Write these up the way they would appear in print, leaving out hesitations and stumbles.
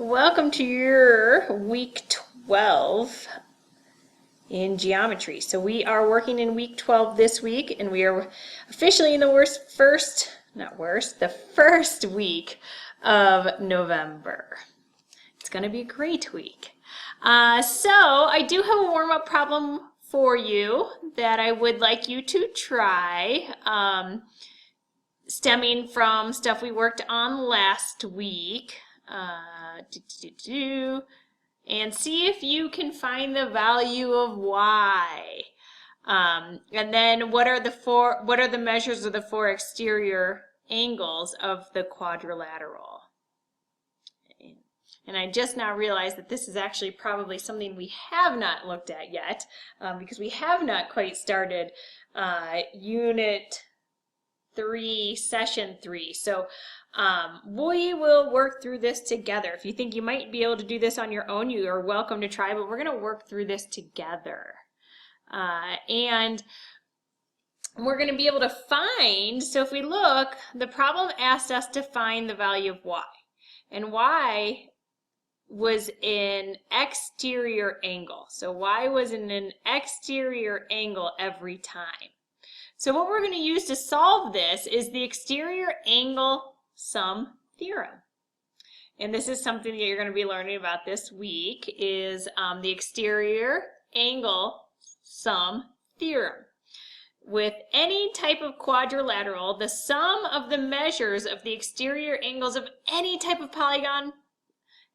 Welcome to your week 12 in geometry. So we are working in week 12 this week, and we are officially in the first week of November. It's going to be a great week. So I do have a warm-up problem for you that I would like you to try, stemming from stuff we worked on last week. And see if you can find the value of y. And then what are the measures of the four exterior angles of the quadrilateral? And I just now realized that this is actually probably something we have not looked at yet, because we have not quite started Unit 3, Session 3. So we will work through this together. If you think you might be able to do this on your own, you are welcome to try, but we're going to work through this together. And we're going to be able to find, so if we look, the problem asked us to find the value of y. And y was an exterior angle. So y was in an exterior angle every time. So what we're going to use to solve this is the exterior angle sum theorem. And this is something that you're going to be learning about this week, is the exterior angle sum theorem. With any type of quadrilateral, the sum of the measures of the exterior angles of any type of polygon,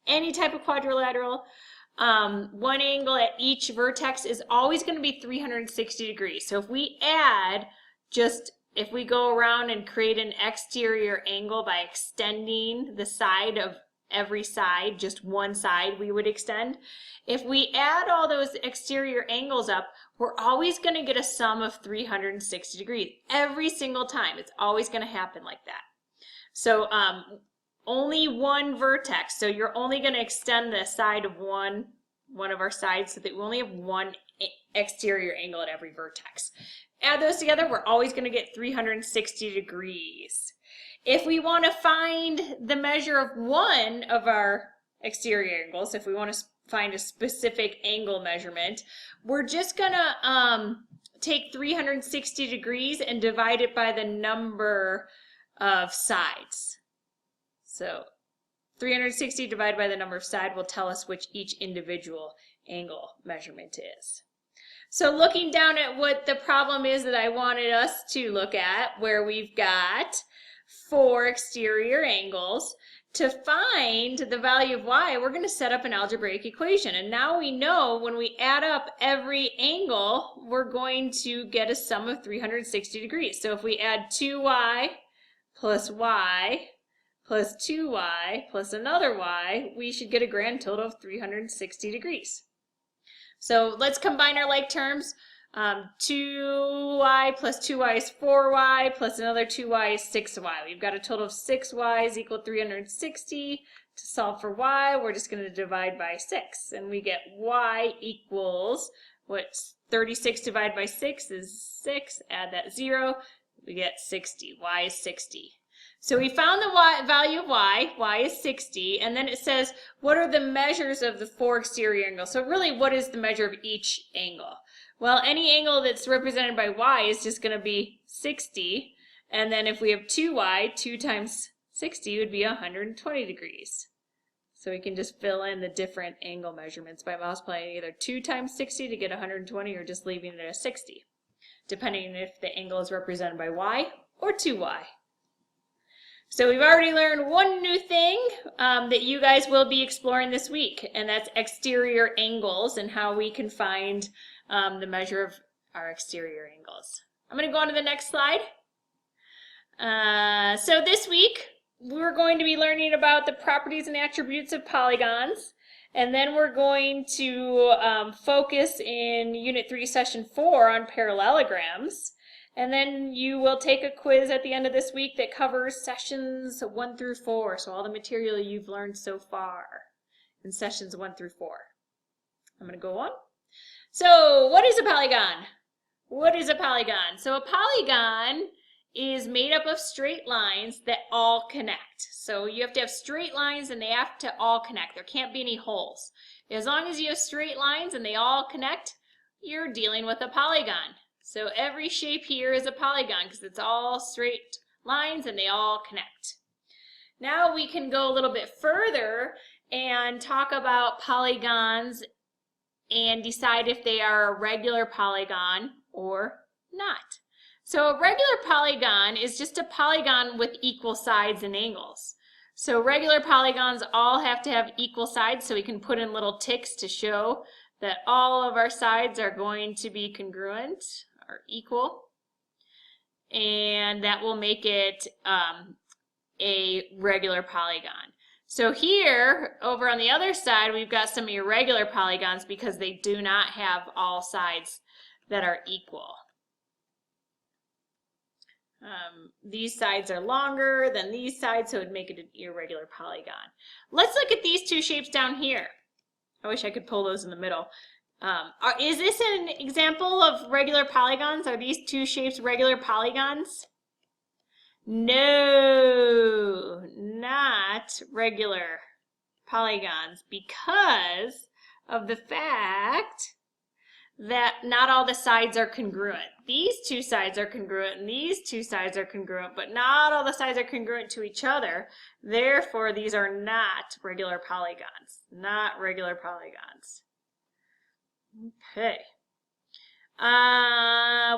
any type of quadrilateral, one angle at each vertex is always going to be 360 degrees. So if we add if we go around and create an exterior angle by extending the side of every side, just one side we would extend. If we add all those exterior angles up, we're always going to get a sum of 360 degrees every single time. It's always going to happen like that. So only one vertex. So you're only going to extend the side of one of our sides so that we only have one exterior angle at every vertex. Add those together, we're always going to get 360 degrees. If we want to find the measure of one of our exterior angles, if we want to find a specific angle measurement, we're just going to take 360 degrees and divide it by the number of sides. So 360 divided by the number of sides will tell us which each individual angle measurement is. So looking down at what the problem is that I wanted us to look at, where we've got 4 exterior angles, to find the value of y, we're going to set up an algebraic equation. And now we know when we add up every angle, we're going to get a sum of 360 degrees. So if we add 2y plus y plus 2y plus another y, we should get a grand total of 360 degrees. So let's combine our like terms. 2y plus 2y is 4y, plus another 2y is 6y. We've got a total of 6y is equal to 360. To solve for y, we're just going to divide by 6. And we get y equals, 36 divided by 6 is 6. Add that 0. We get 60. Y is 60. So we found the value of y is 60, and then it says, what are the measures of the 4 exterior angles? So really, what is the measure of each angle? Well, any angle that's represented by y is just going to be 60, and then if we have 2y, 2 times 60 would be 120 degrees. So we can just fill in the different angle measurements by multiplying either 2 times 60 to get 120 or just leaving it at 60, depending if the angle is represented by y or 2y. So we've already learned one new thing that you guys will be exploring this week, and that's exterior angles and how we can find the measure of our exterior angles. I'm going to go on to the next slide. So this week, we're going to be learning about the properties and attributes of polygons, and then we're going to focus in Unit 3, Session 4 on parallelograms. And then you will take a quiz at the end of this week that covers sessions 1 through 4, so all the material you've learned so far in sessions 1 through 4. I'm going to go on. So what is a polygon? What is a polygon? So a polygon is made up of straight lines that all connect. So you have to have straight lines and they have to all connect. There can't be any holes. As long as you have straight lines and they all connect, you're dealing with a polygon. So every shape here is a polygon because it's all straight lines and they all connect. Now we can go a little bit further and talk about polygons and decide if they are a regular polygon or not. So a regular polygon is just a polygon with equal sides and angles. So regular polygons all have to have equal sides, so we can put in little ticks to show that all of our sides are going to be congruent or equal. And that will make it a regular polygon. So here, over on the other side, we've got some irregular polygons because they do not have all sides that are equal. These sides are longer than these sides, so it would make it an irregular polygon. Let's look at these two shapes down here. I wish I could pull those in the middle. Is this an example of regular polygons? Are these two shapes regular polygons? No, not regular polygons because of the fact that not all the sides are congruent. These two sides are congruent and these two sides are congruent, but not all the sides are congruent to each other. Therefore, these are not regular polygons. Not regular polygons. Okay.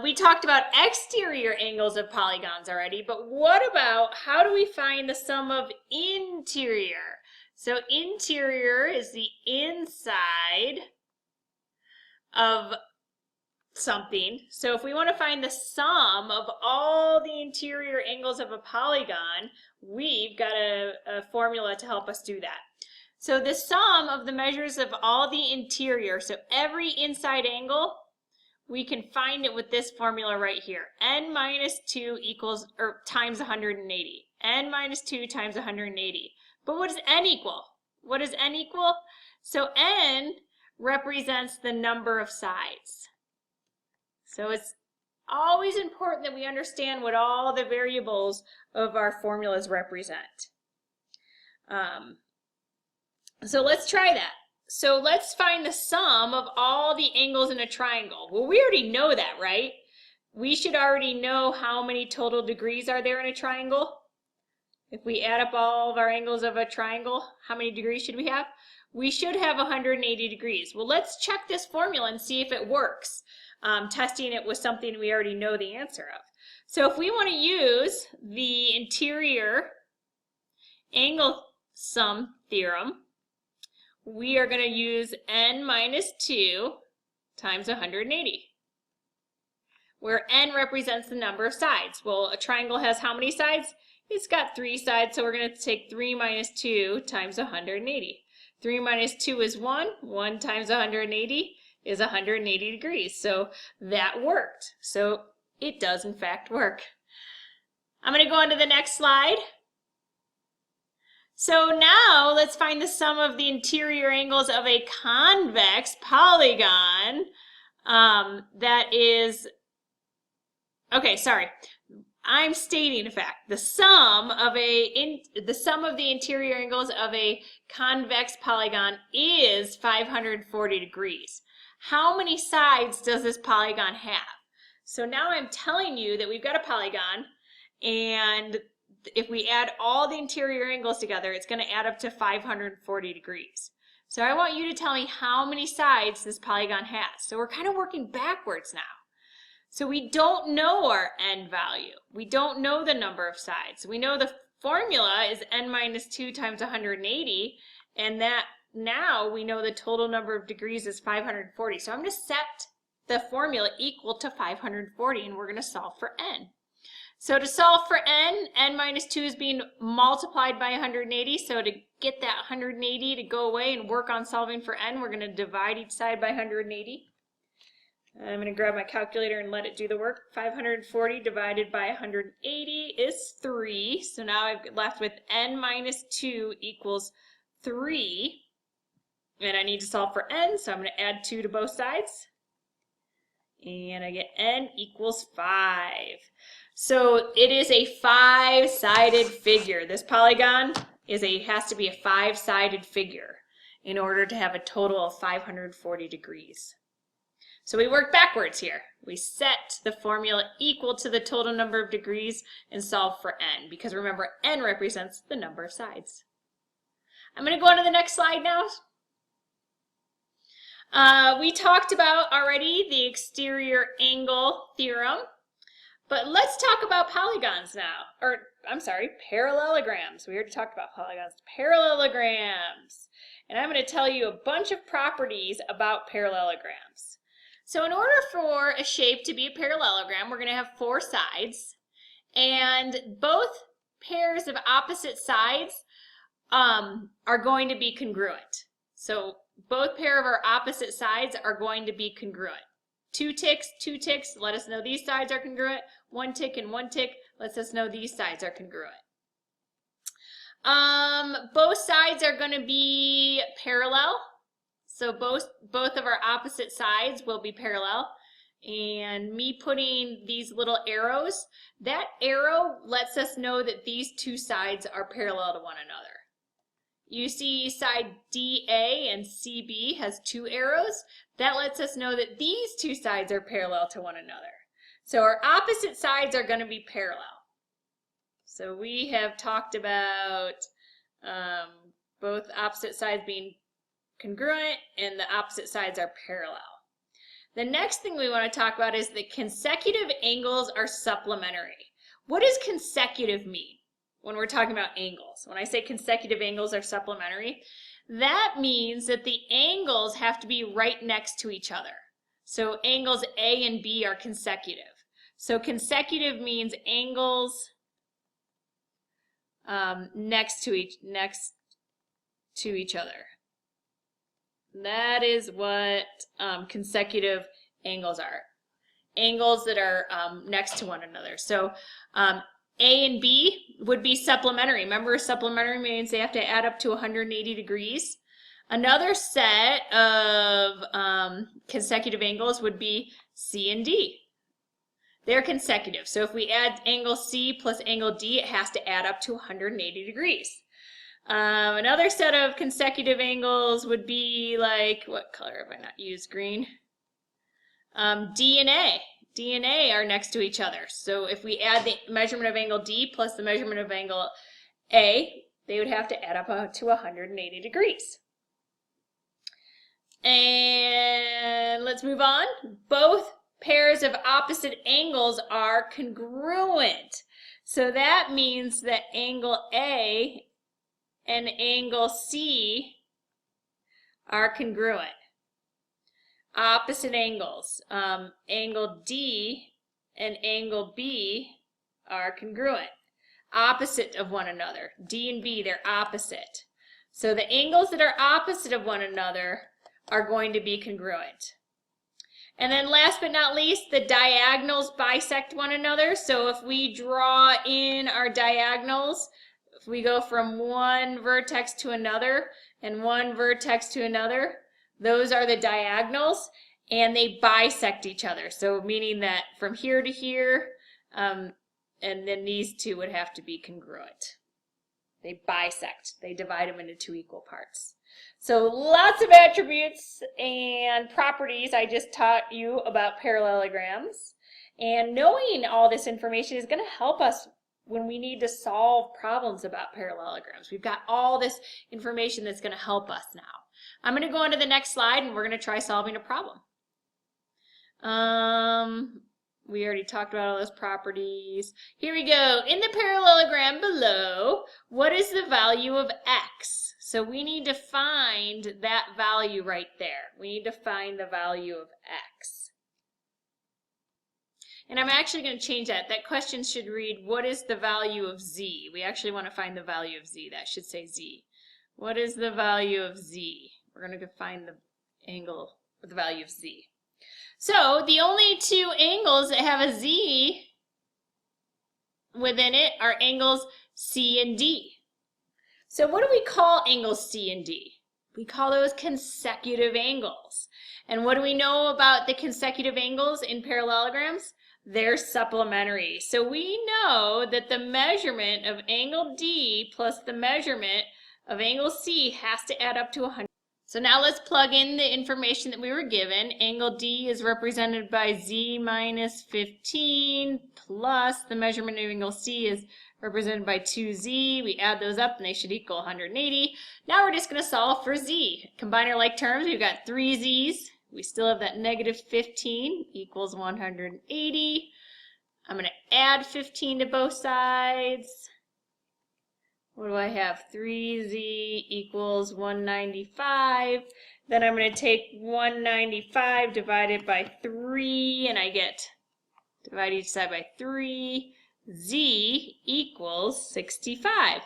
We talked about exterior angles of polygons already, but what about how do we find the sum of interior? So interior is the inside of something. So if we want to find the sum of all the interior angles of a polygon, we've got a formula to help us do that. So the sum of the measures of all the interior, so every inside angle, we can find it with this formula right here. N minus 2 equals, or times 180. N minus 2 times 180. But what does N equal? What does N equal? So N represents the number of sides. So it's always important that we understand what all the variables of our formulas represent. So let's try that. So let's find the sum of all the angles in a triangle. Well, we already know that, right? We should already know how many total degrees are there in a triangle. If we add up all of our angles of a triangle, how many degrees should we have? We should have 180 degrees. Well, let's check this formula and see if it works, testing it with something we already know the answer of. So if we want to use the interior angle sum theorem, we are going to use N minus 2 times 180, where N represents the number of sides. Well, a triangle has how many sides? It's got 3 sides, so we're going to take 3 minus 2 times 180. 3 minus 2 is 1. 1 times 180 is 180 degrees. So that worked. So it does, in fact, work. I'm going to go on to the next slide. So now let's find the sum of the interior angles of a convex polygon that is, okay, sorry. I'm stating a fact. The sum of the interior angles of a convex polygon is 540 degrees. How many sides does this polygon have? So now I'm telling you that we've got a polygon, and if we add all the interior angles together, it's going to add up to 540 degrees. So I want you to tell me how many sides this polygon has. So we're kind of working backwards now. So we don't know our N value. We don't know the number of sides. We know the formula is N minus 2 times 180, and that now we know the total number of degrees is 540. So I'm going to set the formula equal to 540, and we're going to solve for N. So to solve for N, N minus 2 is being multiplied by 180. So to get that 180 to go away and work on solving for N, we're going to divide each side by 180. I'm going to grab my calculator and let it do the work. 540 divided by 180 is 3. So now I'm left with N minus 2 equals 3. And I need to solve for N, so I'm going to add 2 to both sides. And I get n equals 5. So it is a 5-sided figure. This polygon has to be a 5-sided figure in order to have a total of 540 degrees. So we work backwards here. We set the formula equal to the total number of degrees and solve for n, because remember, n represents the number of sides. I'm going to go on to the next slide now. We talked about already the exterior angle theorem, but let's talk about polygons now. Or, I'm sorry, parallelograms. We already talked about polygons. Parallelograms. And I'm going to tell you a bunch of properties about parallelograms. So in order for a shape to be a parallelogram, we're going to have 4 sides, and both pairs of opposite sides are going to be congruent. So both pair of our opposite sides are going to be congruent. 2 ticks, 2 ticks, let us know these sides are congruent. 1 tick and 1 tick lets us know these sides are congruent. Both sides are going to be parallel. So both of our opposite sides will be parallel. And me putting these little arrows, that arrow lets us know that these 2 sides are parallel to one another. You see side DA and CB has 2 arrows. That lets us know that these 2 sides are parallel to one another. So our opposite sides are going to be parallel. So we have talked about both opposite sides being congruent and the opposite sides are parallel. The next thing we want to talk about is that consecutive angles are supplementary. What does consecutive mean when we're talking about angles? When I say consecutive angles are supplementary, that means that the angles have to be right next to each other. So angles A and B are consecutive. So consecutive means angles next to each other. That is what consecutive angles are. Angles that are next to one another. So A and B would be supplementary. Remember, supplementary means they have to add up to 180 degrees. Another set of consecutive angles would be C and D. They're consecutive. So if we add angle C plus angle D, it has to add up to 180 degrees. Another set of consecutive angles would be like, what color have I not used? Green. D and A. D and A are next to each other. So if we add the measurement of angle D plus the measurement of angle A, they would have to add up to 180 degrees. And let's move on. Both pairs of opposite angles are congruent. So that means that angle A and angle C are congruent. Opposite angles, angle D and angle B are congruent. Opposite of one another. D and B, they're opposite. So the angles that are opposite of one another are going to be congruent. And then last but not least, the diagonals bisect one another. So if we draw in our diagonals, if we go from one vertex to another and one vertex to another, those are the diagonals, and they bisect each other. So meaning that from here to here, and then these 2 would have to be congruent. They bisect. They divide them into 2 equal parts. So lots of attributes and properties I just taught you about parallelograms. And knowing all this information is going to help us when we need to solve problems about parallelograms. We've got all this information that's going to help us now. I'm going to go on to the next slide and we're going to try solving a problem. We already talked about all those properties. Here we go. In the parallelogram below, what is the value of x? So we need to find that value right there. We need to find the value of x. And I'm actually going to change that. That question should read, what is the value of z? We actually want to find the value of z. That should say z. What is the value of z? We're going to find the angle with the value of z. So the only 2 angles that have a z within it are angles C and D. So what do we call angles C and D? We call those consecutive angles. And what do we know about the consecutive angles in parallelograms? They're supplementary. So we know that the measurement of angle D plus the measurement of angle C has to add up to 100. So now let's plug in the information that we were given. Angle D is represented by Z minus 15 plus the measurement of angle C is represented by 2Z. We add those up and they should equal 180. Now we're just going to solve for Z. Combine our like terms. We've got 3 Z's. We still have that negative 15 equals 180. I'm going to add 15 to both sides. What do I have? 3Z equals 195. Then I'm going to take 195 divided by 3, and I get, divide each side by 3. Z equals 65.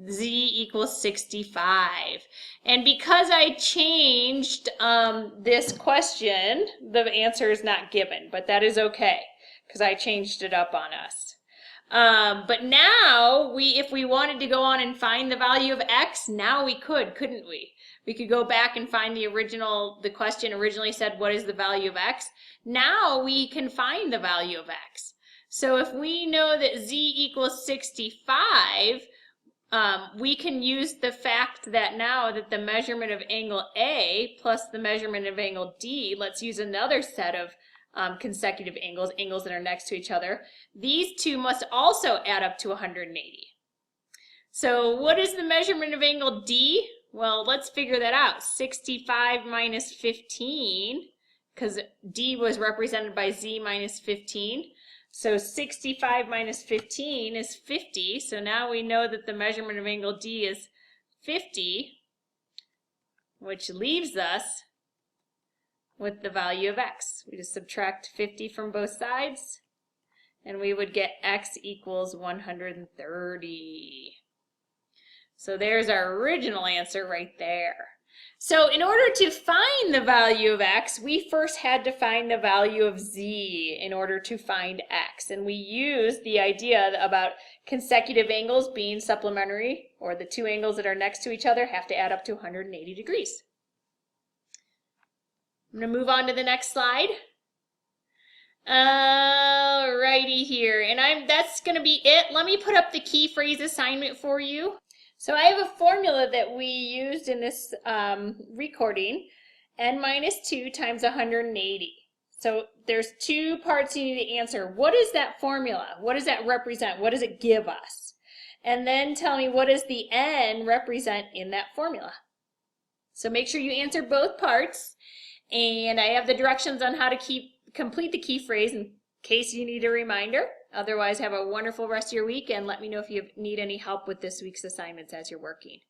Z equals 65. And because I changed this question, the answer is not given, but that is okay because I changed it up on us. But now, if we wanted to go on and find the value of x, now we could, couldn't we? We could go back and find the question originally said, what is the value of x? Now we can find the value of x. So if we know that z equals 65, we can use the fact that now that the measurement of angle A plus the measurement of angle D, let's use another set of consecutive angles, angles that are next to each other. These two must also add up to 180. So what is the measurement of angle D? Well, let's figure that out. 65 minus 15, because D was represented by Z minus 15. So 65 minus 15 is 50. So now we know that the measurement of angle D is 50, which leaves us with the value of x. We just subtract 50 from both sides, and we would get x equals 130. So there's our original answer right there. So in order to find the value of x, we first had to find the value of z in order to find x. And we used the idea about consecutive angles being supplementary, or the two angles that are next to each other have to add up to 180 degrees. I'm going to move on to the next slide. Alrighty here, and that's going to be it. Let me put up the key phrase assignment for you. So I have a formula that we used in this recording, n minus 2 times 180. So there's two parts you need to answer. What is that formula? What does that represent? What does it give us? And then tell me, what does the n represent in that formula? So make sure you answer both parts. And I have the directions on how to complete the key phrase in case you need a reminder. Otherwise, have a wonderful rest of your week, and let me know if you need any help with this week's assignments as you're working.